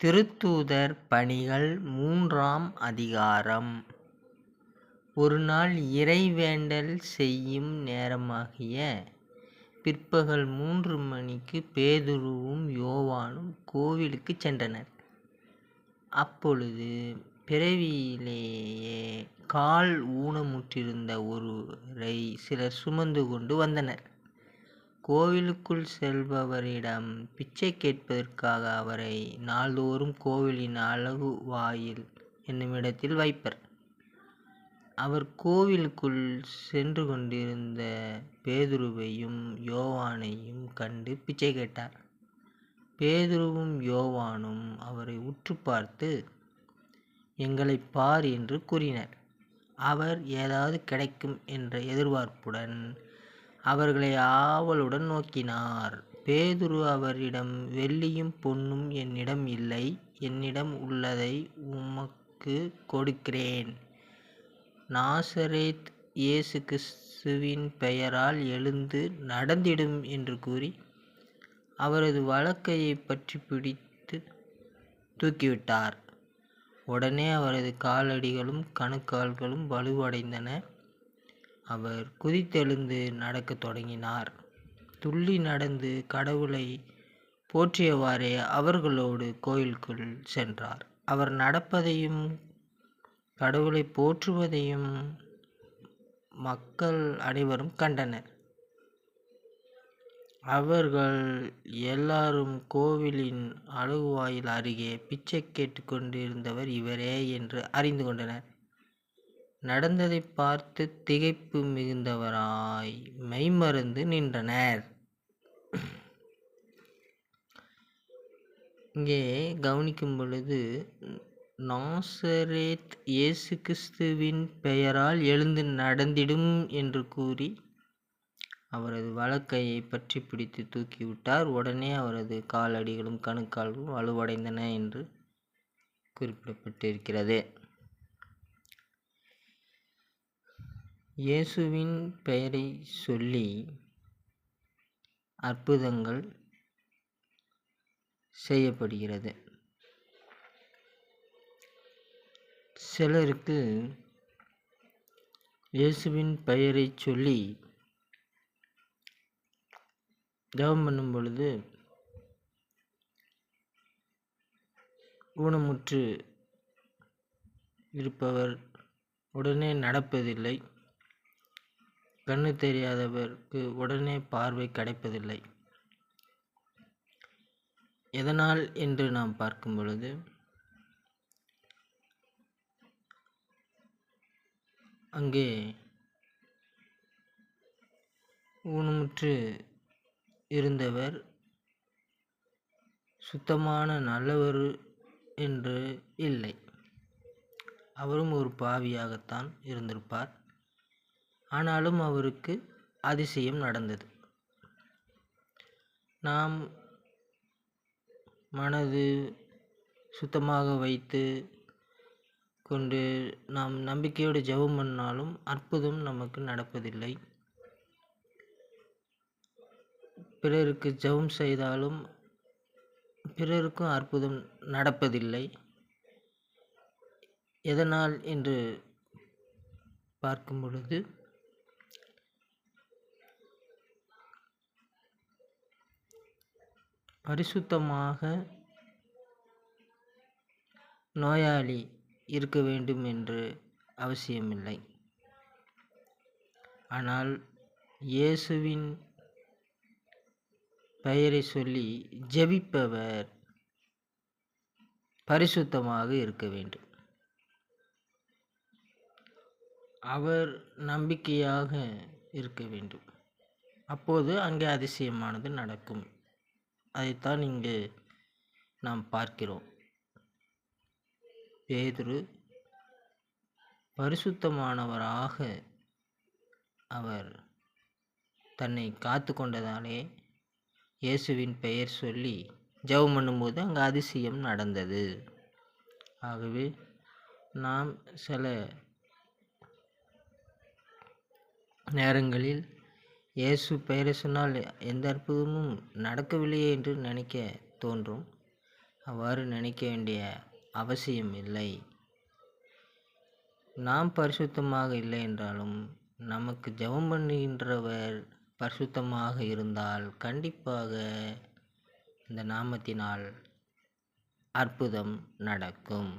திருத்தூதர் பணிகள் 3ஆம் அதிகாரம். ஒருநாள் இறைவேண்டல் செய்யும் நேரமாகிய பிற்பகல் 3 மணிக்கு பேதுருவும் யோவானும் கோவிலுக்குச் சென்றனர். அப்பொழுது பிறவியிலேயே கால் ஊனமுற்றிருந்த ஒருவரை சிலர் சுமந்து கொண்டு வந்தனர். கோவிலுக்குள் செல்பவரிடம் பிச்சை கேட்பதற்காக அவரை நாள்தோறும் கோவிலின் அலகுவாயில் என்னுமிடத்தில் வைப்பர். அவர் கோவிலுக்குள் சென்று கொண்டிருந்த பேதுருவையும் யோவானையும் கண்டு பிச்சை கேட்டார். பேதுருவும் யோவானும் அவரை உற்று பார்த்து, "எங்களைப் பார்" என்று கூறினர். அவர் ஏதாவது கிடைக்கும் என்ற எதிர்பார்ப்புடன் அவர்களை ஆவலுடன் நோக்கினார். பேதுரு அவரிடம், "வெள்ளியும் பொன்னும் என்னிடம் இல்லை. என்னிடம் உள்ளதை உமக்குக் கொடுக்கிறேன். நாசரேத் இயேசு கிறிஸ்துவின் பெயரால் எழுந்து நடந்திடும்" என்று கூறி அவரது வலக்கையைப் பற்றிப் பிடித்து தூக்கிவிட்டார். உடனே அவரது காலடிகளும் கணுக்கால்களும் வலுவடைந்தன. அவர் குதித்தெழுந்து நடக்கத் தொடங்கினார். துள்ளி நடந்து கடவுளைப் போற்றியவாறே அவர்களோடு கோயிலுக்குள் சென்றார். அவர் நடப்பதையும் கடவுளைப் போற்றுவதையும் மக்கள் அனைவரும் கண்டனர். அவர்கள் எல்லாரும் கோவிலின் அலகுவாயில் அருகே பிச்சை கேட்டுக் கொண்டிருந்தவர் இவரே என்று அறிந்து கொண்டனர். நடந்ததைப் பார்த்து திகைப்பு மிகுந்தவராய் மெய்மறந்து நின்றனர். இங்கே கவனிக்கும் பொழுது, நாசரேத் இயேசு கிறிஸ்துவின் பெயரால் எழுந்து நடந்திடும் என்று கூறி அவரது வலக்கையை பற்றி பிடித்து தூக்கிவிட்டார். உடனே அவரது காலடிகளும் கணுக்கால்களும் வலுவடைந்தன என்று குறிப்பிடப்பட்டிருக்கிறது. இயேசுவின் பெயரை சொல்லி அற்புதங்கள் செய்யப்படுகிறது. சிலருக்கு இயேசுவின் பெயரை சொல்லி ஜெபம் பண்ணும் பொழுது ஊனமுற்று இருப்பவர் உடனே நடப்பதில்லை. கண்ணு தெரியாதவருக்கு உடனே பார்வை கிடைப்பதில்லை. எதனால் என்று நாம் பார்க்கும் பொழுது, அங்கே ஊனமுற்று இருந்தவர் சுத்தமான நல்லவர் என்று இல்லை. அவரும் ஒரு பாவியாகத்தான் இருந்திருப்பார். ஆனாலும் அவருக்கு அதிசயம் நடந்தது. நாம் மனது சுத்தமாக வைத்து கொண்டு நாம் நம்பிக்கையோடு ஜெபம் பண்ணாலும் அற்புதம் நமக்கு நடப்பதில்லை. பிறருக்கு ஜெபம் செய்தாலும் பிறருக்கும் அற்புதம் நடப்பதில்லை. எதனால் என்று பார்க்கும் பொழுது, பரிசுத்தமாக நோயாளி இருக்க வேண்டும் என்று அவசியமில்லை. ஆனால் இயேசுவின் பெயரை சொல்லி ஜெபிப்பவர் பரிசுத்தமாக இருக்க வேண்டும். அவர் நம்பிக்கையாக இருக்க வேண்டும். அப்போது அங்கே அதிசயமானது நடக்கும். அதைத்தான் இங்கு நாம் பார்க்கிறோம். பேதுரு பரிசுத்தமானவராக அவர் தன்னை காத்து கொண்டதாலே இயேசுவின் பெயர் சொல்லி ஜெபம் பண்ணும்போது அங்கே அதிசயம் நடந்தது. ஆகவே நாம் சில நேரங்களில் இயேசு பெயரை சொன்னால் எந்த அற்புதமும் நடக்கவில்லையே என்று நினைக்க தோன்றும். அவ்வாறு நினைக்க வேண்டிய அவசியம் இல்லை. நாம் பரிசுத்தமாக இல்லை என்றாலும் நமக்கு ஜெபம் பண்ணுகின்றவர் பரிசுத்தமாக இருந்தால் கண்டிப்பாக இந்த நாமத்தினால் அற்புதம் நடக்கும்.